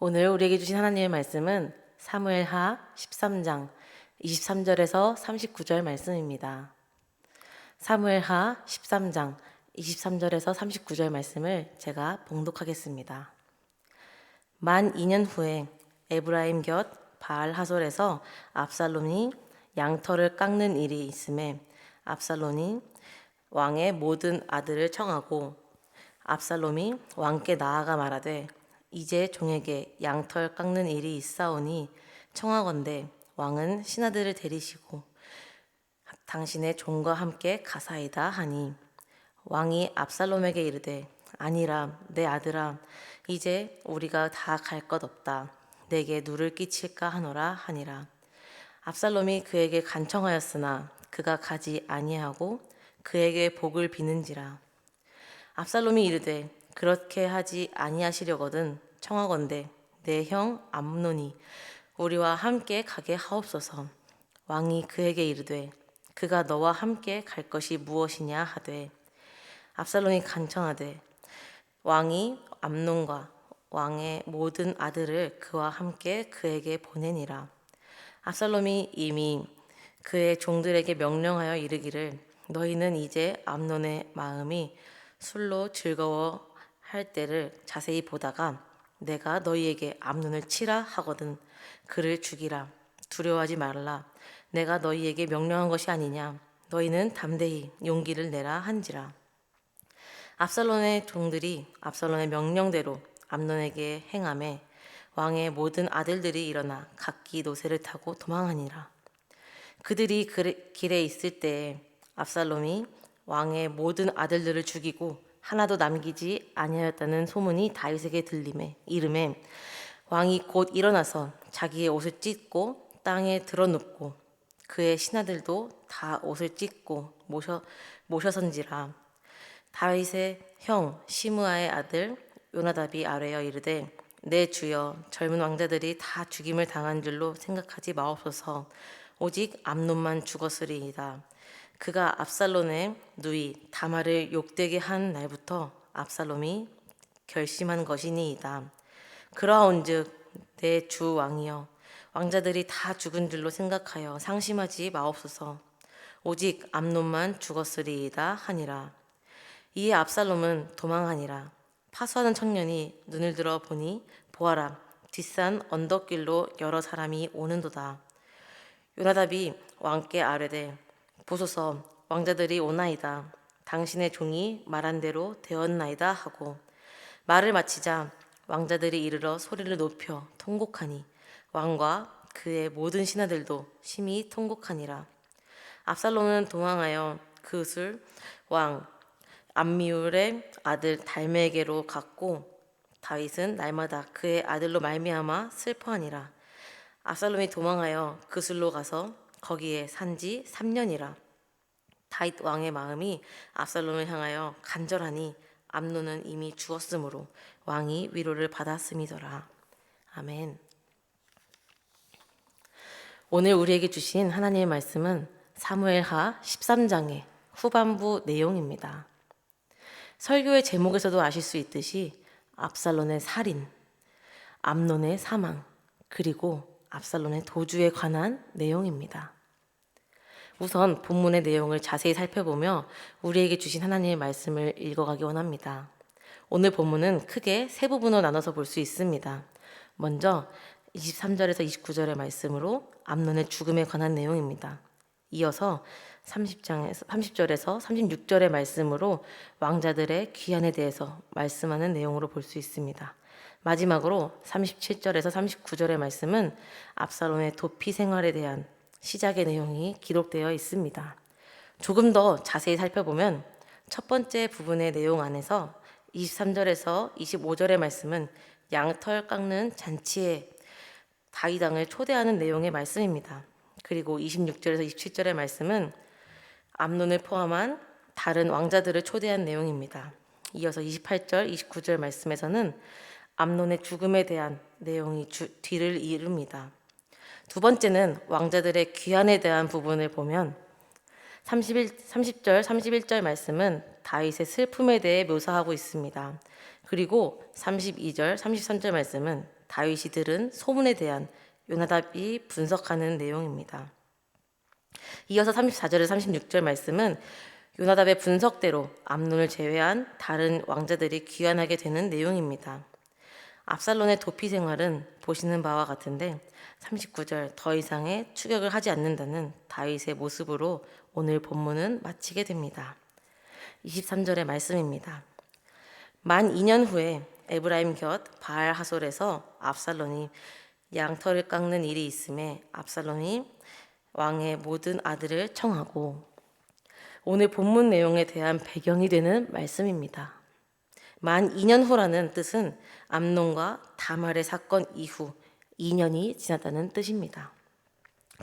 오늘 우리에게 주신 하나님의 말씀은 사무엘하 13장 23절에서 39절 말씀입니다. 사무엘하 13장 23절에서 39절 말씀을 제가 봉독하겠습니다. 만 2년 후에 에브라임 곁 바알 하솔에서 압살롬이 양털을 깎는 일이 있음에 압살롬이 왕의 모든 아들을 청하고 압살롬이 왕께 나아가 말하되 이제 종에게 양털 깎는 일이 있사오니 청하건대 왕은 신하들을 데리시고 당신의 종과 함께 가사이다 하니 왕이 압살롬에게 이르되 아니라 내 아들아 이제 우리가 다 갈 것 없다 내게 누를 끼칠까 하노라 하니라. 압살롬이 그에게 간청하였으나 그가 가지 아니하고 그에게 복을 비는지라. 압살롬이 이르되 그렇게 하지 아니하시려거든 청하건대 내 형 암논이 우리와 함께 가게 하옵소서. 왕이 그에게 이르되 그가 너와 함께 갈 것이 무엇이냐 하되 압살롬이 간청하되 왕이 암논과 왕의 모든 아들을 그와 함께 그에게 보내니라. 압살롬이 이미 그의 종들에게 명령하여 이르기를 너희는 이제 암논의 마음이 술로 즐거워할 때를 자세히 보다가 내가 너희에게 암논을 치라 하거든 그를 죽이라. 두려워하지 말라. 내가 너희에게 명령한 것이 아니냐. 너희는 담대히 용기를 내라 한지라. 압살롬의 종들이 압살롬의 명령대로 암논에게 행하매 왕의 모든 아들들이 일어나 각기 노새를 타고 도망하니라. 그들이 길에 있을 때에 압살롬이 왕의 모든 아들들을 죽이고 하나도 남기지 아니하였다는 소문이 다윗에게 이름에 왕이 곧 일어나서 자기의 옷을 찢고 땅에 드러눕고 그의 신하들도 다 옷을 찢고 모셔선지라. 다윗의 형 시므아의 아들 요나답이 아뢰어 이르되 내 주여 젊은 왕자들이 다 죽임을 당한 줄로 생각하지 마옵소서. 오직 암논만 죽었으리이다. 그가 압살롬의 누이 다말을 욕되게 한 날부터 압살롬이 결심한 것이니이다. 그러한즉 내 주 왕이여 왕자들이 다 죽은 줄로 생각하여 상심하지 마옵소서. 오직 암논만 죽었으리이다 하니라. 이에 압살롬은 도망하니라. 파수하는 청년이 눈을 들어 보니 보아라 뒷산 언덕길로 여러 사람이 오는도다. 요나답이 왕께 아뢰되 보소서 왕자들이 오나이다. 당신의 종이 말한 대로 되었나이다 하고 말을 마치자 왕자들이 이르러 소리를 높여 통곡하니 왕과 그의 모든 신하들도 심히 통곡하니라. 압살롬은 도망하여 그술 왕 암미울의 아들 달메에게로 갔고 다윗은 날마다 그의 아들로 말미암아 슬퍼하니라. 압살롬이 도망하여 그술로 가서 거기에 산지 3년이라. 다윗 왕의 마음이 압살롬을 향하여 간절하니 암논은 이미 죽었으므로 왕이 위로를 받았음이더라. 아멘. 오늘 우리에게 주신 하나님의 말씀은 사무엘하 13장의 후반부 내용입니다. 설교의 제목에서도 아실 수 있듯이 압살롬의 살인, 암논의 사망, 그리고 압살롬의 도주에 관한 내용입니다. 우선 본문의 내용을 자세히 살펴보며 우리에게 주신 하나님의 말씀을 읽어가기 원합니다. 오늘 본문은 크게 세 부분으로 나눠서 볼 수 있습니다. 먼저 23절에서 29절의 말씀으로 암논의 죽음에 관한 내용입니다. 이어서 30절에서 36절의 말씀으로 왕자들의 귀환에 대해서 말씀하는 내용으로 볼 수 있습니다. 마지막으로 37절에서 39절의 말씀은 압살롬의 도피 생활에 대한 시작의 내용이 기록되어 있습니다. 조금 더 자세히 살펴보면 첫 번째 부분의 내용 안에서 23절에서 25절의 말씀은 양털 깎는 잔치에 다윗 왕을 초대하는 내용의 말씀입니다. 그리고 26절에서 27절의 말씀은 암논을 포함한 다른 왕자들을 초대한 내용입니다. 이어서 28절, 29절 말씀에서는 암논의 죽음에 대한 내용이 뒤를 이룹니다. 두 번째는 왕자들의 귀환에 대한 부분을 보면 30절, 31절 말씀은 다윗의 슬픔에 대해 묘사하고 있습니다. 그리고 32절, 33절 말씀은 다윗이 들은 소문에 대한 요나답이 분석하는 내용입니다. 이어서 34절에서 36절 말씀은 요나답의 분석대로 암논을 제외한 다른 왕자들이 귀환하게 되는 내용입니다. 압살론의 도피 생활은 보시는 바와 같은데 39절 더 이상의 추격을 하지 않는다는 다윗의 모습으로 오늘 본문은 마치게 됩니다. 23절의 말씀입니다. 만 2년 후에 에브라임 곁 바알 하솔에서 압살론이 양털을 깎는 일이 있음에 압살론이 왕의 모든 아들을 청하고, 오늘 본문 내용에 대한 배경이 되는 말씀입니다. 만 2년 후라는 뜻은 암논과 다말의 사건 이후 2년이 지났다는 뜻입니다.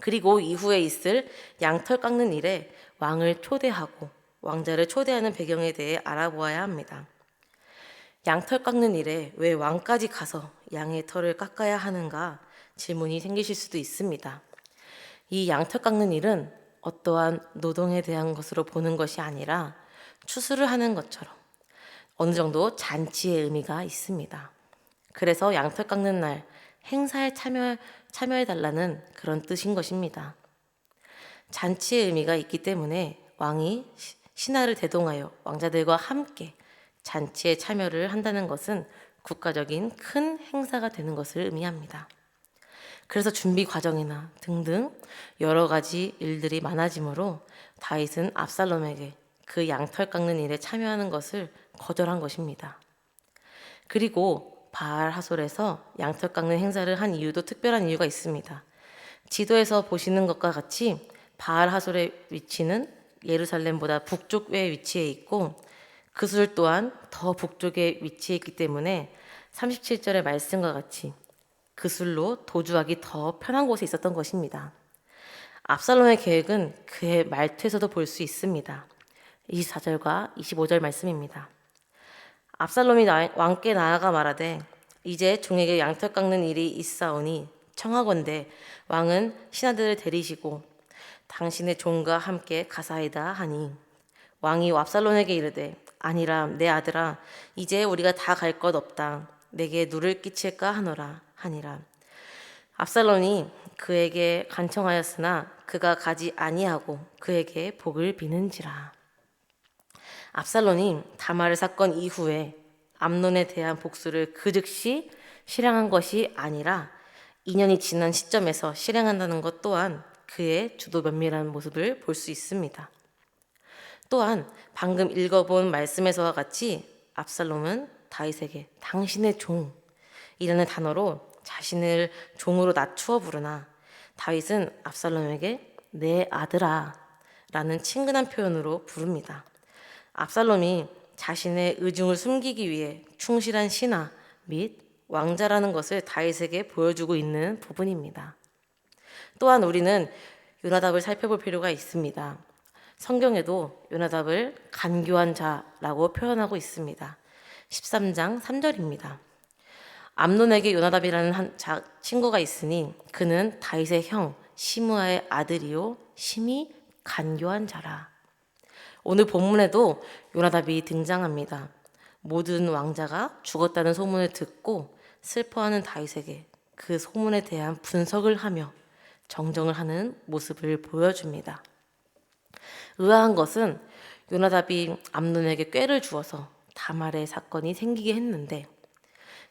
그리고 이후에 있을 양털 깎는 일에 왕을 초대하고 왕자를 초대하는 배경에 대해 알아보아야 합니다. 양털 깎는 일에 왜 왕까지 가서 양의 털을 깎아야 하는가 질문이 생기실 수도 있습니다. 이 양털 깎는 일은 어떠한 노동에 대한 것으로 보는 것이 아니라 추수를 하는 것처럼 어느 정도 잔치의 의미가 있습니다. 그래서 양털 깎는 날 행사에 참여해달라는 그런 뜻인 것입니다. 잔치의 의미가 있기 때문에 왕이 신하를 대동하여 왕자들과 함께 잔치에 참여를 한다는 것은 국가적인 큰 행사가 되는 것을 의미합니다. 그래서 준비 과정이나 등등 여러 가지 일들이 많아지므로 다윗은 압살롬에게 그 양털 깎는 일에 참여하는 것을 거절한 것입니다. 그리고 바알 하솔에서 양털 깎는 행사를 한 이유도 특별한 이유가 있습니다. 지도에서 보시는 것과 같이 바알 하솔의 위치는 예루살렘보다 북쪽에 위치해 있고 그술 또한 더 북쪽에 위치해 있기 때문에 37절의 말씀과 같이 그술로 도주하기 더 편한 곳에 있었던 것입니다. 압살롬의 계획은 그의 말투에서도 볼 수 있습니다. 24절과 25절 말씀입니다. 압살롬이 왕께 나아가 말하되 이제 종에게 양털 깎는 일이 있사오니 청하건대 왕은 신하들을 데리시고 당신의 종과 함께 가사이다 하니, 왕이 압살롬에게 이르되 아니라 내 아들아 이제 우리가 다 갈 것 없다. 내게 누를 끼칠까 하노라 하니라. 압살롬이 그에게 간청하였으나 그가 가지 아니하고 그에게 복을 비는지라. 압살롬이 다말 사건 이후에 암논에 대한 복수를 그 즉시 실행한 것이 아니라 2년이 지난 시점에서 실행한다는 것 또한 그의 주도 면밀한 모습을 볼 수 있습니다. 또한 방금 읽어본 말씀에서와 같이 압살롬은 다윗에게 당신의 종이라는 단어로 자신을 종으로 낮추어 부르나 다윗은 압살롬에게 내 아들아 라는 친근한 표현으로 부릅니다. 압살롬이 자신의 의중을 숨기기 위해 충실한 신하 및 왕자라는 것을 다윗에게 보여주고 있는 부분입니다. 또한 우리는 요나답을 살펴볼 필요가 있습니다. 성경에도 요나답을 간교한 자라고 표현하고 있습니다. 13장 3절입니다. 암논에게 요나답이라는 친구가 있으니 그는 다윗의 형 시므아의 아들이요 심히 간교한 자라. 오늘 본문에도 요나답이 등장합니다. 모든 왕자가 죽었다는 소문을 듣고 슬퍼하는 다윗에게 그 소문에 대한 분석을 하며 정정을 하는 모습을 보여줍니다. 의아한 것은 요나답이 암논에게 꾀를 주어서 다말의 사건이 생기게 했는데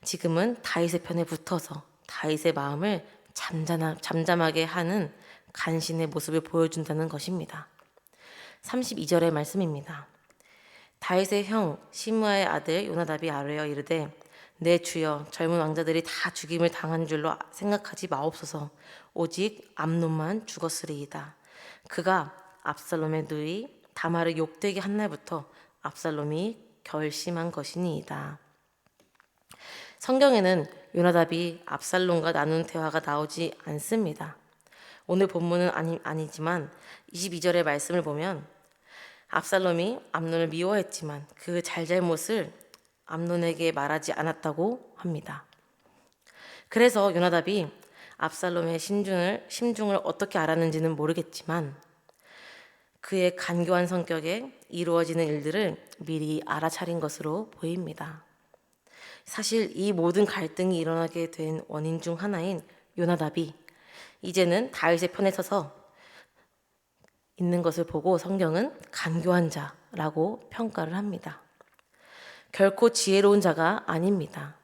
지금은 다윗의 편에 붙어서 다윗의 마음을 잠잠하게 하는 간신의 모습을 보여준다는 것입니다. 32절의 말씀입니다. 다윗의 형 시므아의 아들 요나답이 아뢰어 이르되 내 주여 젊은 왕자들이 다 죽임을 당한 줄로 생각하지 마옵소서. 오직 암논만 죽었으리이다. 그가 압살롬의 누이 다말을 욕되게 한 날부터 압살롬이 결심한 것이니이다. 성경에는 요나답이 압살롬과 나눈 대화가 나오지 않습니다. 오늘 본문은 아니지만 22절의 말씀을 보면 압살롬이 암논을 미워했지만 그 잘잘못을 암논에게 말하지 않았다고 합니다. 그래서 요나답이 압살롬의 심중을 어떻게 알았는지는 모르겠지만 그의 간교한 성격에 이루어지는 일들을 미리 알아차린 것으로 보입니다. 사실 이 모든 갈등이 일어나게 된 원인 중 하나인 요나답이 이제는 다윗의 편에 서서 있는 것을 보고 성경은 간교한 자라고 평가를 합니다. 결코 지혜로운 자가 아닙니다.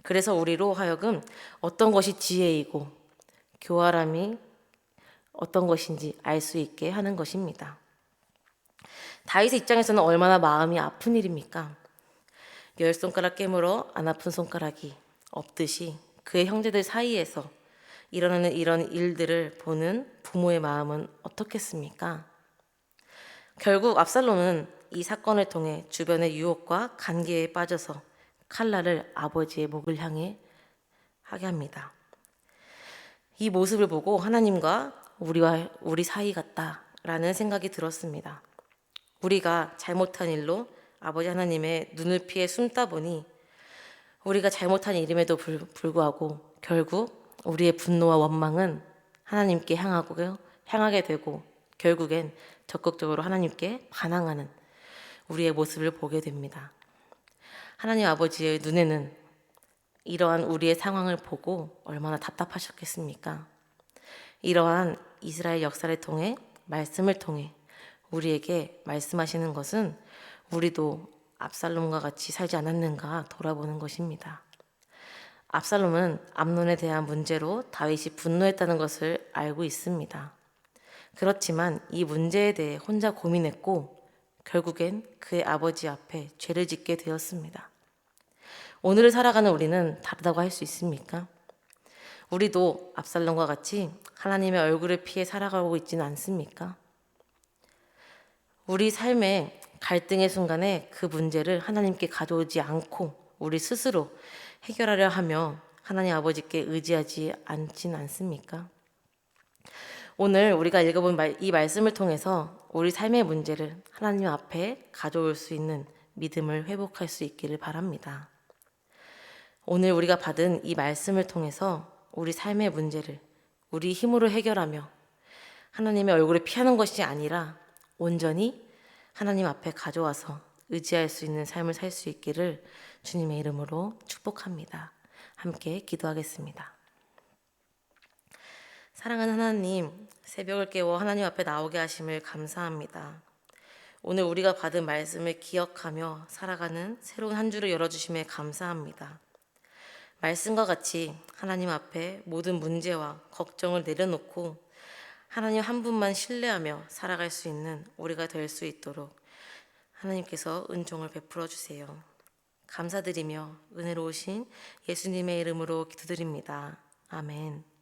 그래서 우리로 하여금 어떤 것이 지혜이고 교활함이 어떤 것인지 알 수 있게 하는 것입니다. 다윗의 입장에서는 얼마나 마음이 아픈 일입니까? 열 손가락 깨물어 안 아픈 손가락이 없듯이 그의 형제들 사이에서 일어나는 이런 일들을 보는 부모의 마음은 어떻겠습니까? 결국 압살롬은 이 사건을 통해 주변의 유혹과 관계에 빠져서 칼날을 아버지의 목을 향해 하게 합니다. 이 모습을 보고 하나님과 우리 사이 같다라는 생각이 들었습니다. 우리가 잘못한 일로 아버지 하나님의 눈을 피해 숨다 보니 우리가 잘못한 일임에도 불구하고 결국 우리의 분노와 원망은 하나님께 향하게 되고 결국엔 적극적으로 하나님께 반항하는 우리의 모습을 보게 됩니다. 하나님 아버지의 눈에는 이러한 우리의 상황을 보고 얼마나 답답하셨겠습니까? 이러한 이스라엘 역사를 통해 말씀을 통해 우리에게 말씀하시는 것은 우리도 압살롬과 같이 살지 않았는가 돌아보는 것입니다. 압살롬은 암논에 대한 문제로 다윗이 분노했다는 것을 알고 있습니다. 그렇지만 이 문제에 대해 혼자 고민했고 결국엔 그의 아버지 앞에 죄를 짓게 되었습니다. 오늘을 살아가는 우리는 다르다고 할 수 있습니까? 우리도 압살롬과 같이 하나님의 얼굴을 피해 살아가고 있지는 않습니까? 우리 삶의 갈등의 순간에 그 문제를 하나님께 가져오지 않고 우리 스스로 해결하려 하며 하나님 아버지께 의지하지 않진 않습니까? 오늘 우리가 읽어본 이 말씀을 통해서 우리 삶의 문제를 하나님 앞에 가져올 수 있는 믿음을 회복할 수 있기를 바랍니다. 오늘 우리가 받은 이 말씀을 통해서 우리 삶의 문제를 우리 힘으로 해결하며 하나님의 얼굴을 피하는 것이 아니라 온전히 하나님 앞에 가져와서 의지할 수 있는 삶을 살 수 있기를 주님의 이름으로 축복합니다. 함께 기도하겠습니다. 사랑하는 하나님, 새벽을 깨워 하나님 앞에 나오게 하심을 감사합니다. 오늘 우리가 받은 말씀을 기억하며 살아가는 새로운 한 주를 열어주심에 감사합니다. 말씀과 같이 하나님 앞에 모든 문제와 걱정을 내려놓고 하나님 한 분만 신뢰하며 살아갈 수 있는 우리가 될 수 있도록 하나님께서 은총을 베풀어 주세요. 감사드리며 은혜로우신 예수님의 이름으로 기도드립니다. 아멘.